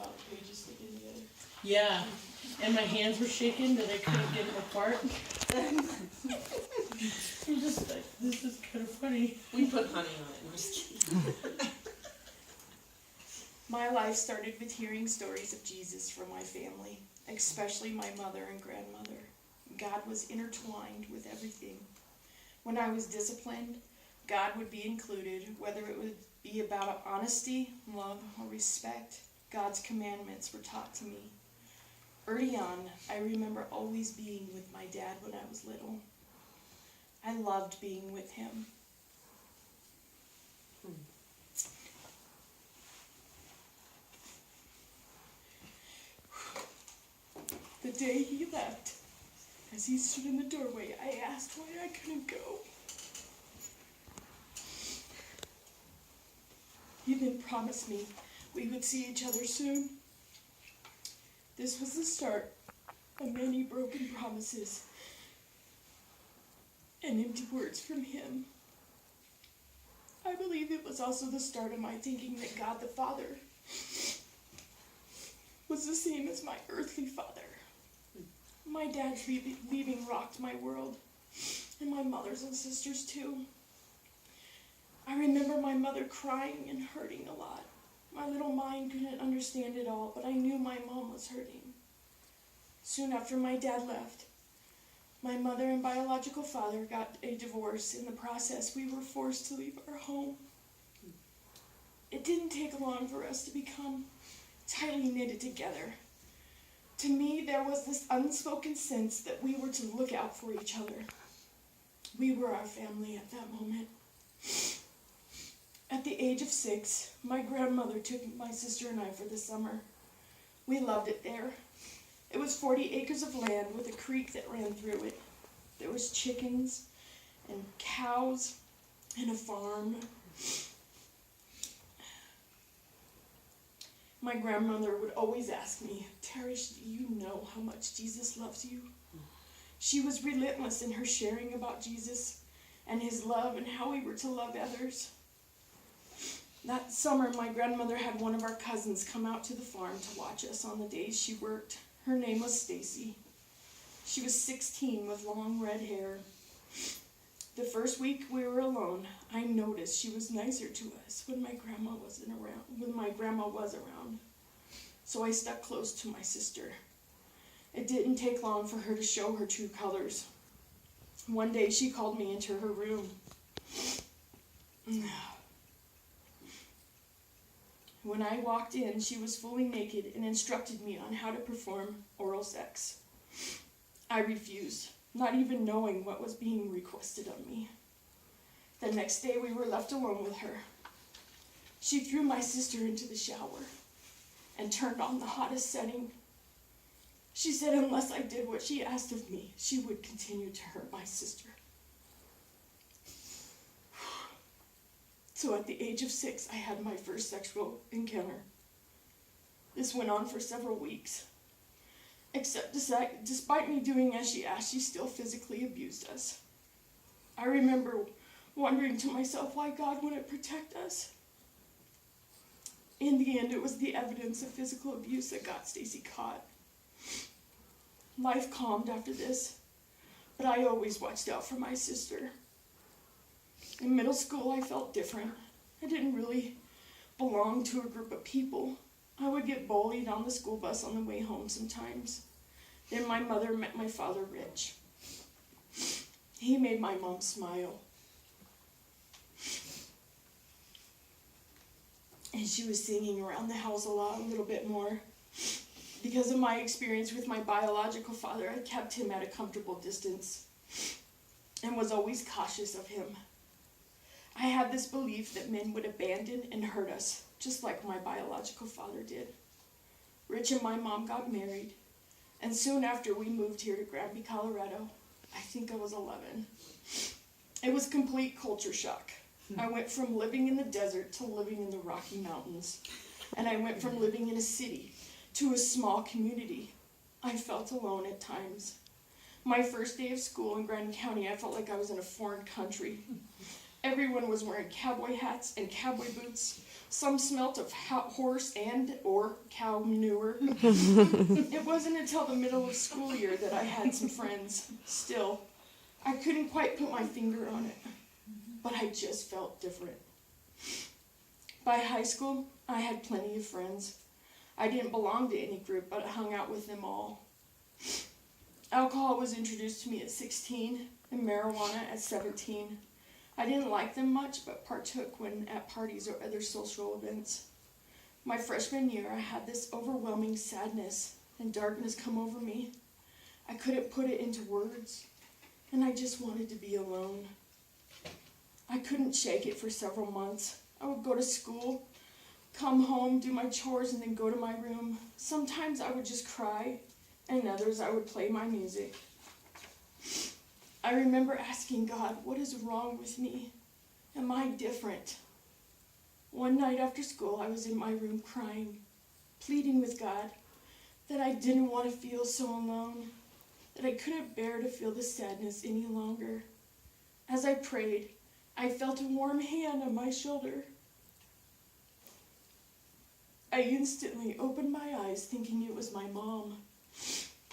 about pages sticking together. Yeah, and my hands were shaking that I couldn't get them apart. I'm just like, this is kind of funny. We put honey on it. I'm just kidding. My life started with hearing stories of Jesus from my family, especially my mother and grandmother. God was intertwined with everything. When I was disciplined, God would be included, whether it would be about honesty, love, or respect. God's commandments were taught to me. Early on, I remember always being with my dad when I was little. I loved being with him. The day he left, as he stood in the doorway, I asked why I couldn't go. He then promised me we would see each other soon. This was the start of many broken promises and empty words from him. I believe it was also the start of my thinking that God the Father was the same as my earthly father. My dad's leaving rocked my world, and my mother's and sisters too. I remember my mother crying and hurting a lot. My little mind couldn't understand it all, but I knew my mom was hurting. Soon after my dad left, my mother and biological father got a divorce. In the process, we were forced to leave our home. It didn't take long for us to become tightly knitted together. To me, there was this unspoken sense that we were to look out for each other. We were our family at that moment. At the age of 6, my grandmother took my sister and I for the summer. We loved it there. It was 40 acres of land with a creek that ran through it. There was chickens and cows and a farm. My grandmother would always ask me, "Tarish, do you know how much Jesus loves you?" She was relentless in her sharing about Jesus and his love and how we were to love others. That summer, my grandmother had one of our cousins come out to the farm to watch us on the days she worked. Her name was Stacy. She was 16 with long red hair. The first week we were alone, I noticed she was nicer to us when my grandma was around. So I stuck close to my sister. It didn't take long for her to show her true colors. One day she called me into her room. When I walked in, she was fully naked and instructed me on how to perform oral sex. I refused, not even knowing what was being requested of me. The next day we were left alone with her. She threw my sister into the shower and turned on the hottest setting. She said unless I did what she asked of me, she would continue to hurt my sister. So at the age of 6, I had my first sexual encounter. This went on for several weeks. Except despite me doing as she asked, she still physically abused us. I remember wondering to myself why God wouldn't protect us. In the end, it was the evidence of physical abuse that got Stacy caught. Life calmed after this, but I always watched out for my sister. In middle school, I felt different. I didn't really belong to a group of people. I would get bullied on the school bus on the way home sometimes. Then my mother met my father, Rich. He made my mom smile. And she was singing around the house a little bit more. Because of my experience with my biological father, I kept him at a comfortable distance and was always cautious of him. I had this belief that men would abandon and hurt us, just like my biological father did. Rich and my mom got married, and soon after we moved here to Granby, Colorado. I think I was 11. It was complete culture shock. I went from living in the desert to living in the Rocky Mountains, and I went from living in a city to a small community. I felt alone at times. My first day of school in Grand County, I felt like I was in a foreign country. Everyone was wearing cowboy hats and cowboy boots, Some smelt of horse and or cow manure. It wasn't until the middle of school year that I had some friends. Still, I couldn't quite put my finger on it, but I just felt different. By high school, I had plenty of friends. I didn't belong to any group, but I hung out with them all. Alcohol was introduced to me at 16 and marijuana at 17. I didn't like them much, but partook when at parties or other social events. My freshman year, I had this overwhelming sadness and darkness come over me. I couldn't put it into words, and I just wanted to be alone. I couldn't shake it for several months. I would go to school, come home, do my chores, and then go to my room. Sometimes I would just cry, and others I would play my music. I remember asking God, what is wrong with me? Am I different? One night after school, I was in my room crying, pleading with God that I didn't want to feel so alone, that I couldn't bear to feel the sadness any longer. As I prayed, I felt a warm hand on my shoulder. I instantly opened my eyes thinking it was my mom.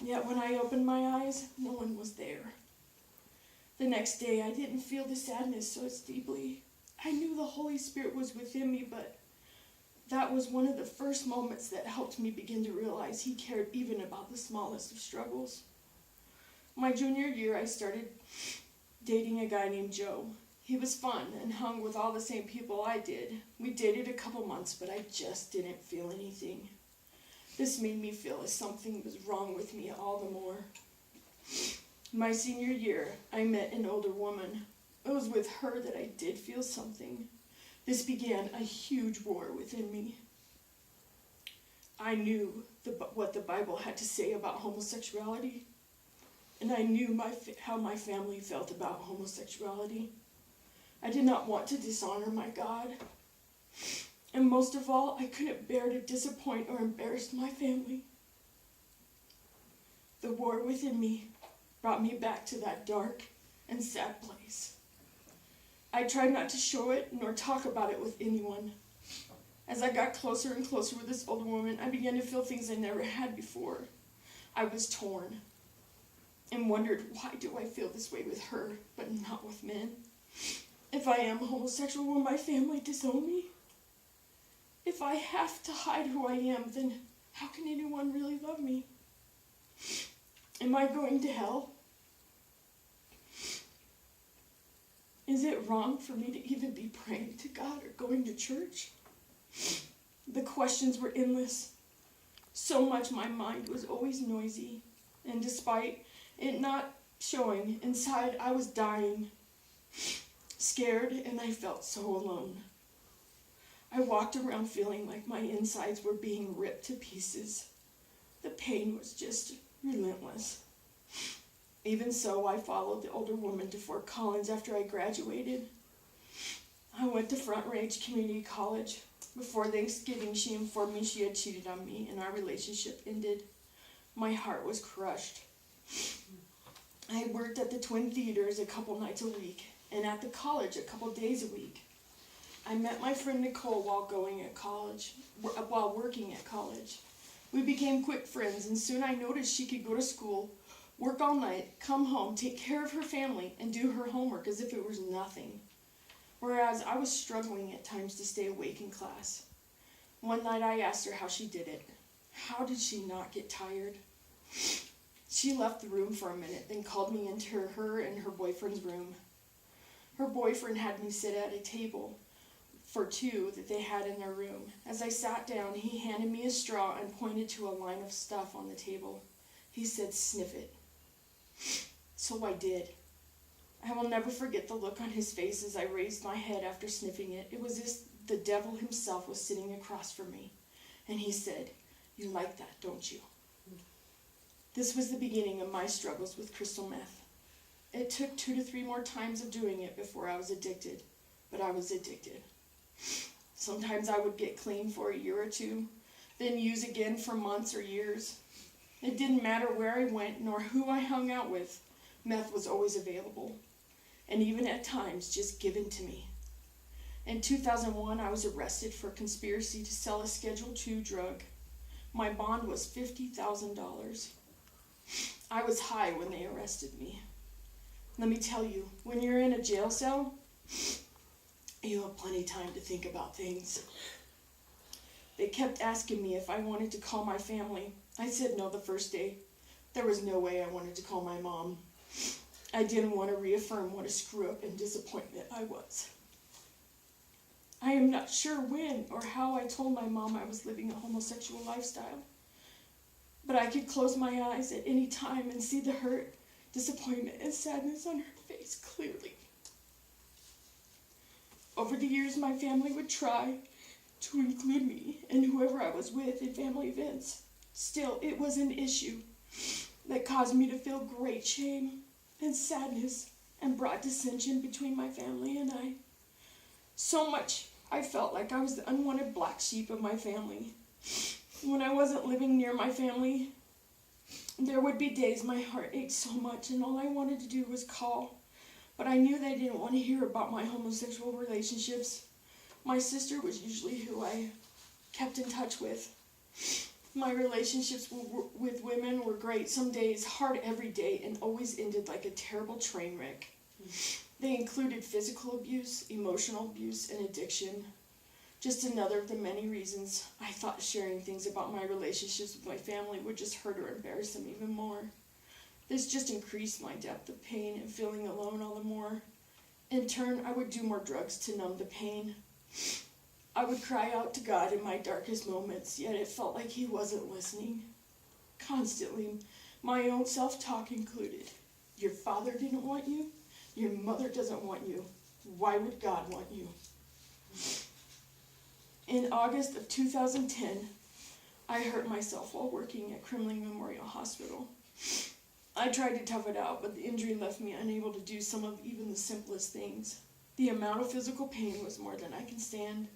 Yet when I opened my eyes, no one was there. The next day, I didn't feel the sadness so deeply. I knew the Holy Spirit was within me, but that was one of the first moments that helped me begin to realize He cared even about the smallest of struggles. My junior year, I started dating a guy named Joe. He was fun and hung with all the same people I did. We dated a couple months, but I just didn't feel anything. This made me feel as something was wrong with me all the more. My senior year, I met an older woman. It was with her that I did feel something. This began a huge war within me. I knew what the Bible had to say about homosexuality, and I knew how my family felt about homosexuality. I did not want to dishonor my God. And most of all, I couldn't bear to disappoint or embarrass my family. The war within me brought me back to that dark and sad place. I tried not to show it nor talk about it with anyone. As I got closer and closer with this older woman, I began to feel things I never had before. I was torn and wondered, why do I feel this way with her, but not with men? If I am homosexual, will my family disown me? If I have to hide who I am, then how can anyone really love me? Am I going to hell? Is it wrong for me to even be praying to God or going to church? The questions were endless. So much my mind was always noisy, and despite it not showing, inside I was dying, scared, and I felt so alone. I walked around feeling like my insides were being ripped to pieces. The pain was just relentless. Even so, I followed the older woman to Fort Collins after I graduated. I went to Front Range Community College. Before Thanksgiving, she informed me she had cheated on me and our relationship ended. My heart was crushed. I worked at the Twin Theaters a couple nights a week and at the college a couple days a week. I met my friend Nicole while working at college. We became quick friends, and soon I noticed she could go to school, work all night, come home, take care of her family, and do her homework as if it was nothing. Whereas I was struggling at times to stay awake in class. One night I asked her how she did it. How did she not get tired? She left the room for a minute, then called me into her and her boyfriend's room. Her boyfriend had me sit at a table for two that they had in their room. As I sat down, he handed me a straw and pointed to a line of stuff on the table. He said, "Sniff it." So I did. I will never forget the look on his face as I raised my head after sniffing it. It was as the devil himself was sitting across from me. And he said, "You like that, don't you?" This was the beginning of my struggles with crystal meth. It took 2 to 3 more times of doing it before I was addicted, but I was addicted. Sometimes I would get clean for a year or two, then use again for months or years. It didn't matter where I went nor who I hung out with. Meth was always available, and even at times just given to me. In 2001, I was arrested for conspiracy to sell a Schedule II drug. My bond was $50,000. I was high when they arrested me. Let me tell you, when you're in a jail cell, you have plenty of time to think about things. They kept asking me if I wanted to call my family. I said no the first day. There was no way I wanted to call my mom. I didn't want to reaffirm what a screw-up and disappointment I was. I am not sure when or how I told my mom I was living a homosexual lifestyle, but I could close my eyes at any time and see the hurt, disappointment, and sadness on her face clearly. Over the years, my family would try to include me and whoever I was with in family events. Still, it was an issue that caused me to feel great shame and sadness and brought dissension between my family and I. So much I felt like I was the unwanted black sheep of my family. When I wasn't living near my family, there would be days my heart ached so much and all I wanted to do was call. But I knew they didn't want to hear about my homosexual relationships. My sister was usually who I kept in touch with. My relationships with women were great some days, hard every day, and always ended like a terrible train wreck. They included physical abuse, emotional abuse, and addiction. Just another of the many reasons I thought sharing things about my relationships with my family would just hurt or embarrass them even more. This just increased my depth of pain and feeling alone all the more. In turn, I would do more drugs to numb the pain. I would cry out to God in my darkest moments, yet it felt like He wasn't listening. Constantly, my own self-talk included. Your father didn't want you. Your mother doesn't want you. Why would God want you? In August of 2010, I hurt myself while working at Kremling Memorial Hospital. I tried to tough it out, but the injury left me unable to do some of even the simplest things. The amount of physical pain was more than I can stand.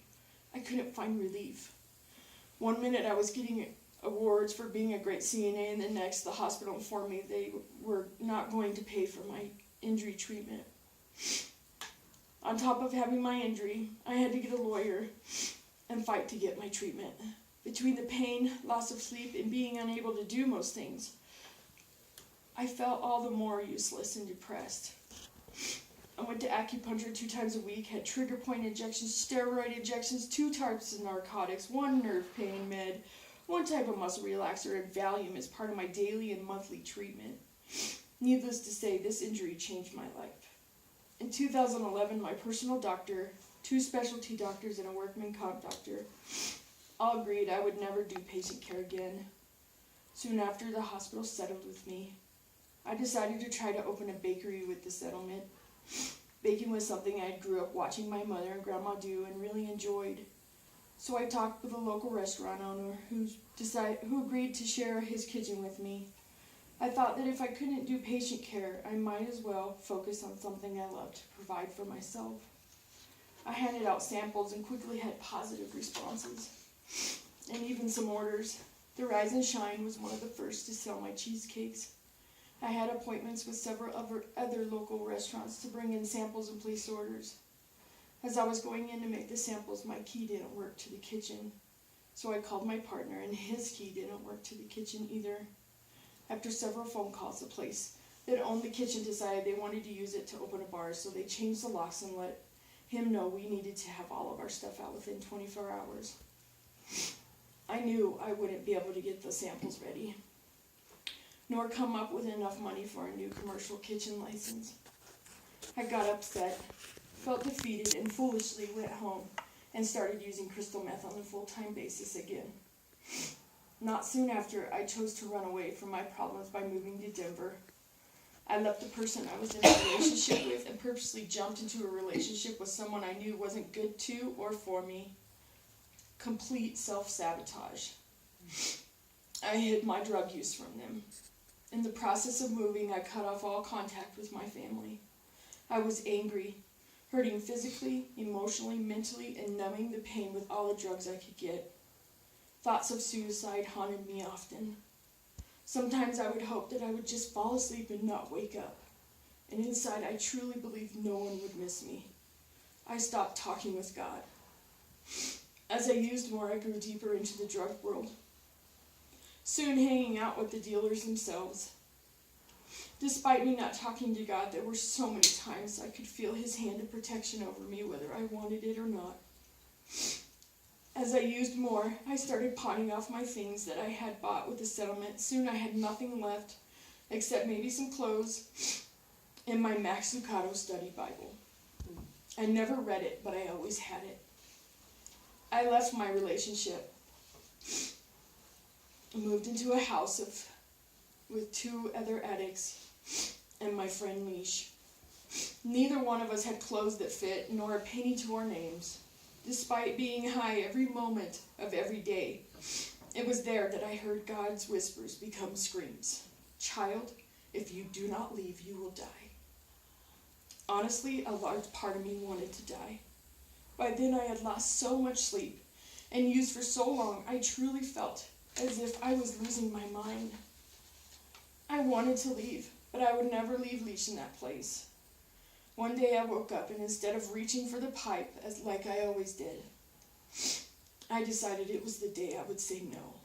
I couldn't find relief. One minute I was getting awards for being a great CNA, and the next the hospital informed me they were not going to pay for my injury treatment. On top of having my injury, I had to get a lawyer and fight to get my treatment. Between the pain, loss of sleep, and being unable to do most things, I felt all the more useless and depressed. I went to acupuncture 2 times a week, had trigger point injections, steroid injections, 2 types of narcotics, 1 nerve pain med, 1 type of muscle relaxer, and Valium as part of my daily and monthly treatment. Needless to say, this injury changed my life. In 2011, my personal doctor, 2 specialty doctors, and a workman comp doctor all agreed I would never do patient care again. Soon after, the hospital settled with me. I decided to try to open a bakery with the settlement. Baking was something I grew up watching my mother and grandma do and really enjoyed. So I talked with a local restaurant owner who agreed to share his kitchen with me. I thought that if I couldn't do patient care, I might as well focus on something I loved to provide for myself. I handed out samples and quickly had positive responses, and even some orders. The Rise and Shine was one of the first to sell my cheesecakes. I had appointments with several other local restaurants to bring in samples and place orders. As I was going in to make the samples, my key didn't work to the kitchen. So I called my partner, and his key didn't work to the kitchen either. After several phone calls, the place that owned the kitchen decided they wanted to use it to open a bar, so they changed the locks and let him know we needed to have all of our stuff out within 24 hours. I knew I wouldn't be able to get the samples ready, nor come up with enough money for a new commercial kitchen license. I got upset, felt defeated, and foolishly went home and started using crystal meth on a full-time basis again. Not soon after, I chose to run away from my problems by moving to Denver. I left the person I was in a relationship with and purposely jumped into a relationship with someone I knew wasn't good to or for me. Complete self-sabotage. I hid my drug use from them. In the process of moving, I cut off all contact with my family. I was angry, hurting physically, emotionally, mentally, and numbing the pain with all the drugs I could get. Thoughts of suicide haunted me often. Sometimes I would hope that I would just fall asleep and not wake up. And inside, I truly believed no one would miss me. I stopped talking with God. As I used more, I grew deeper into the drug world, soon hanging out with the dealers themselves. Despite me not talking to God, there were so many times I could feel his hand of protection over me, whether I wanted it or not. As I used more, I started pawning off my things that I had bought with the settlement. Soon I had nothing left except maybe some clothes and my Max Lucado study Bible. I never read it, but I always had it. I left my relationship, moved into a house with 2 other addicts and my friend Leash. Neither one of us had clothes that fit, nor a penny to our names. Despite being high every moment of every day, it was there that I heard God's whispers become screams. Child, if you do not leave, you will die. Honestly, a large part of me wanted to die. By then I had lost so much sleep and used for so long, I truly felt as if I was losing my mind. I wanted to leave, but I would never leave Leash in that place. One day I woke up, and instead of reaching for the pipe, like I always did, I decided it was the day I would say no.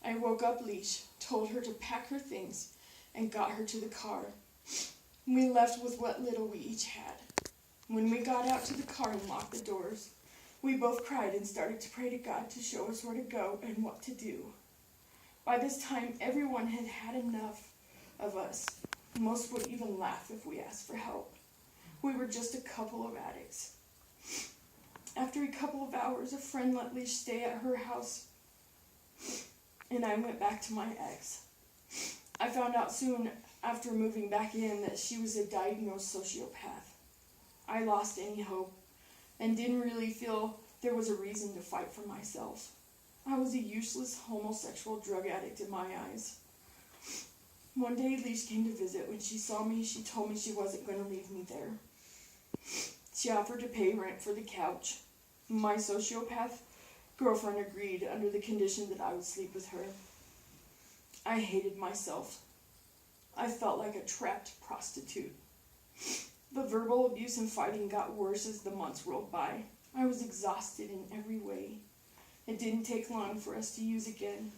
I woke up Leash, told her to pack her things, and got her to the car. We left with what little we each had. When we got out to the car and locked the doors, we both cried and started to pray to God to show us where to go and what to do. By this time, everyone had had enough of us. Most would even laugh if we asked for help. We were just a couple of addicts. After a couple of hours, a friend let Leash stay at her house, and I went back to my ex. I found out soon after moving back in that she was a diagnosed sociopath. I lost any hope and didn't really feel there was a reason to fight for myself. I was a useless homosexual drug addict in my eyes. One day, Leash came to visit. When she saw me, she told me she wasn't going to leave me there. She offered to pay rent for the couch. My sociopath girlfriend agreed under the condition that I would sleep with her. I hated myself. I felt like a trapped prostitute. The verbal abuse and fighting got worse as the months rolled by. I was exhausted in every way. It didn't take long for us to use again.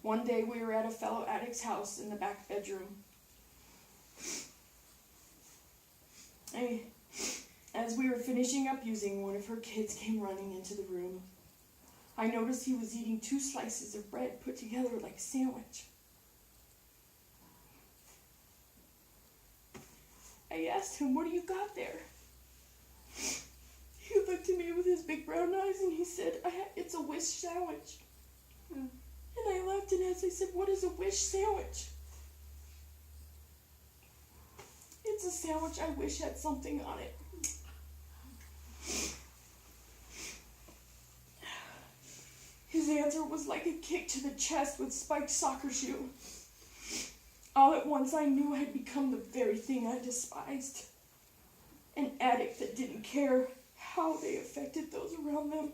One day we were at a fellow addict's house in the back bedroom. As we were finishing up using, one of her kids came running into the room. I noticed he was eating 2 slices of bread put together like a sandwich. I asked him, "What do you got there?" He looked at me with his big brown eyes and he said, "It's a wish sandwich." And I laughed, and as I said, "What is a wish sandwich?" "It's a sandwich I wish had something on it." His answer was like a kick to the chest with spiked soccer shoe. All at once I knew I had become the very thing I despised. An addict that didn't care how they affected those around them,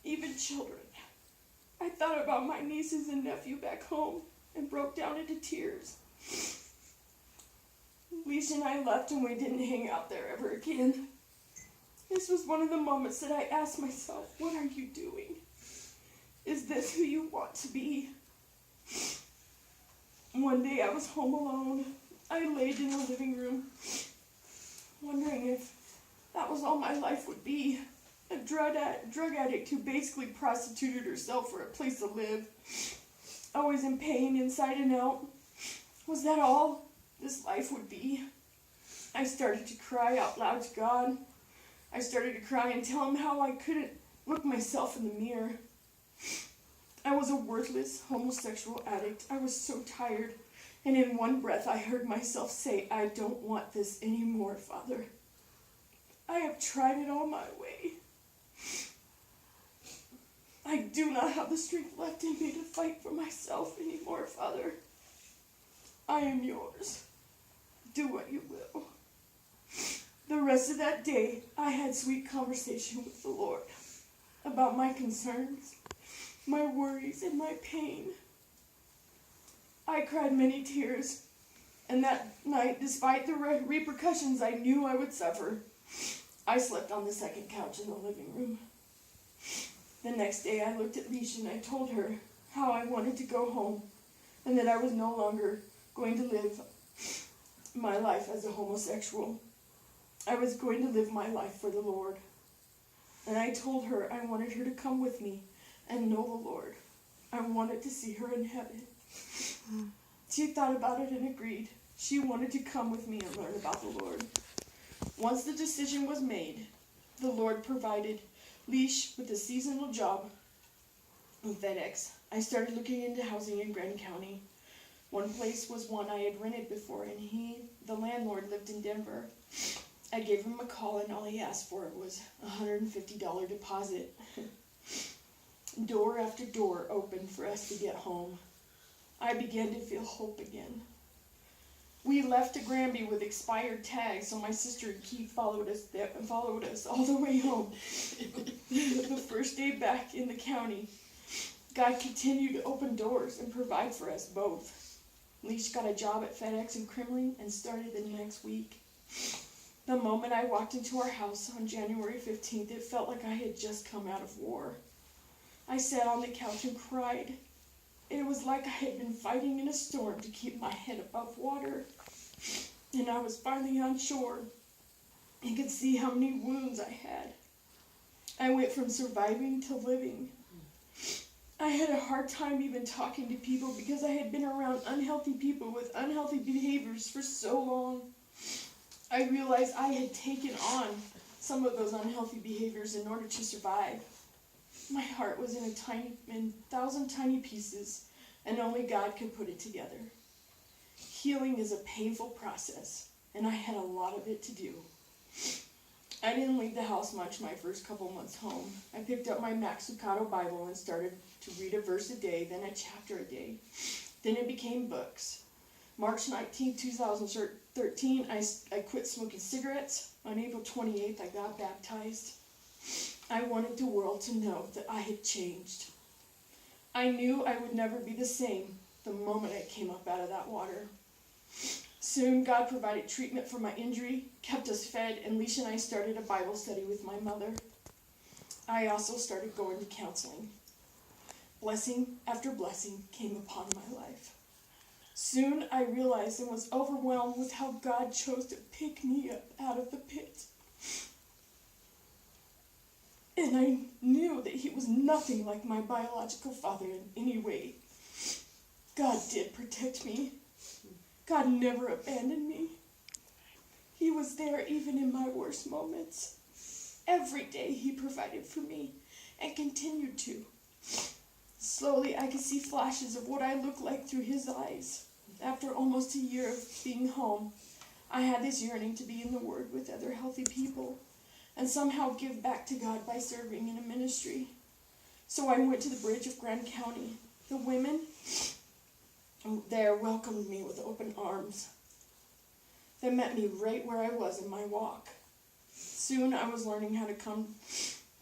even children. I thought about my nieces and nephew back home and broke down into tears. Leash and I left, and we didn't hang out there ever again. This was one of the moments that I asked myself, what are you doing? Is this who you want to be? One day I was home alone. I laid in the living room, wondering if that was all my life would be. A drug addict who basically prostituted herself for a place to live. Always in pain, inside and out. Was that all this life would be? I started to cry out loud to God. I started to cry and tell him how I couldn't look myself in the mirror. I was a worthless homosexual addict. I was so tired. And in one breath I heard myself say, "I don't want this anymore, Father. I have tried it all my way. I do not have the strength left in me to fight for myself anymore, Father. I am yours. Do what you will." The rest of that day, I had sweet conversation with the Lord about my concerns, my worries, and my pain. I cried many tears And that night, despite the repercussions I knew I would suffer, I slept on the second couch in the living room. The next day, I looked at Leisha and I told her how I wanted to go home and that I was no longer going to live my life as a homosexual. I was going to live my life for the Lord. And I told her I wanted her to come with me and know the Lord. I wanted to see her in heaven. She thought about it and agreed. She wanted to come with me and learn about the Lord. Once the decision was made, the Lord provided Leash with a seasonal job in FedEx. I started looking into housing in Grand County. One place was one I had rented before, and the landlord, lived in Denver. I gave him a call, and all he asked for was a $150 deposit. Door after door opened for us to get home. I began to feel hope again. We left to Granby with expired tags, so my sister and Keith followed us all the way home. The first day back in the county, God continued to open doors and provide for us both. Leash got a job at FedEx in Kremlin and started the next week. The moment I walked into our house on January 15th, it felt like I had just come out of war. I sat on the couch and cried. It was like I had been fighting in a storm to keep my head above water. And I was finally on shore and could see how many wounds I had. I went from surviving to living. I had a hard time even talking to people because I had been around unhealthy people with unhealthy behaviors for so long. I realized I had taken on some of those unhealthy behaviors in order to survive. My heart was in 1,000 tiny pieces, and only God could put it together. Healing is a painful process, and I had a lot of it to do. I didn't leave the house much my first couple months home. I picked up my Max Lucado Bible and started to read a verse a day, then a chapter a day. Then it became books. March 19, 2013, I quit smoking cigarettes. On April 28th, I got baptized. I wanted the world to know that I had changed. I knew I would never be the same the moment I came up out of that water. Soon, God provided treatment for my injury, kept us fed, and Leisha and I started a Bible study with my mother. I also started going to counseling. Blessing after blessing came upon my life. Soon, I realized and was overwhelmed with how God chose to pick me up out of the pit. And I knew that he was nothing like my biological father in any way. God did protect me. God never abandoned me. He was there even in my worst moments. Every day he provided for me and continued to. Slowly I could see flashes of what I looked like through his eyes. After almost a year of being home, I had this yearning to be in the Word with other healthy people and somehow give back to God by serving in a ministry. So I went to the bridge of Grand County. The women there welcomed me with open arms. They met me right where I was in my walk. Soon I was learning how to come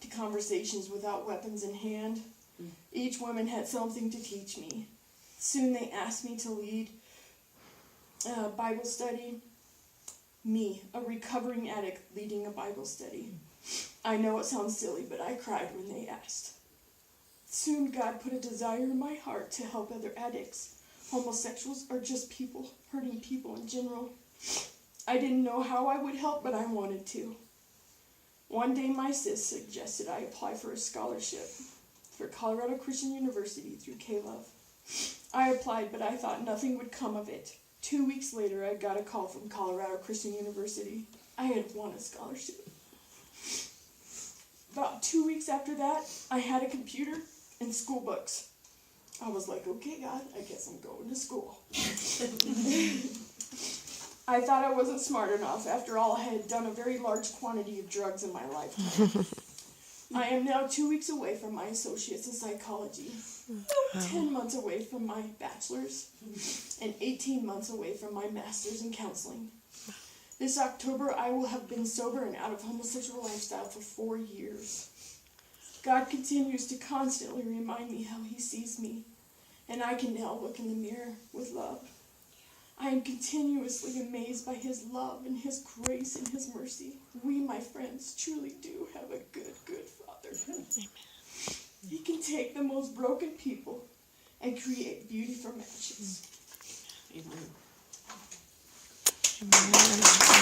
to conversations without weapons in hand. Each woman had something to teach me. Soon they asked me to lead a Bible study. Me, a recovering addict, leading a Bible study. I know it sounds silly, but I cried when they asked. Soon God put a desire in my heart to help other addicts, homosexuals, or just people, hurting people in general. I didn't know how I would help, but I wanted to. One day my sis suggested I apply for a scholarship for Colorado Christian University through K-Love. I applied, but I thought nothing would come of it. 2 weeks later, I got a call from Colorado Christian University. I had won a scholarship. About 2 weeks after that, I had a computer and school books. I was like, okay, God, I guess I'm going to school. I thought I wasn't smart enough. After all, I had done a very large quantity of drugs in my lifetime. I am now 2 weeks away from my associates in psychology, 10 months away from my bachelor's, and 18 months away from my master's in counseling. This October, I will have been sober and out of homosexual lifestyle for 4 years. God continues to constantly remind me how he sees me, and I can now look in the mirror with love. I am continuously amazed by his love and his grace and his mercy. We, my friends, truly do have a good, good Father. Amen. He can take the most broken people and create beauty from ashes. Amen. Amen.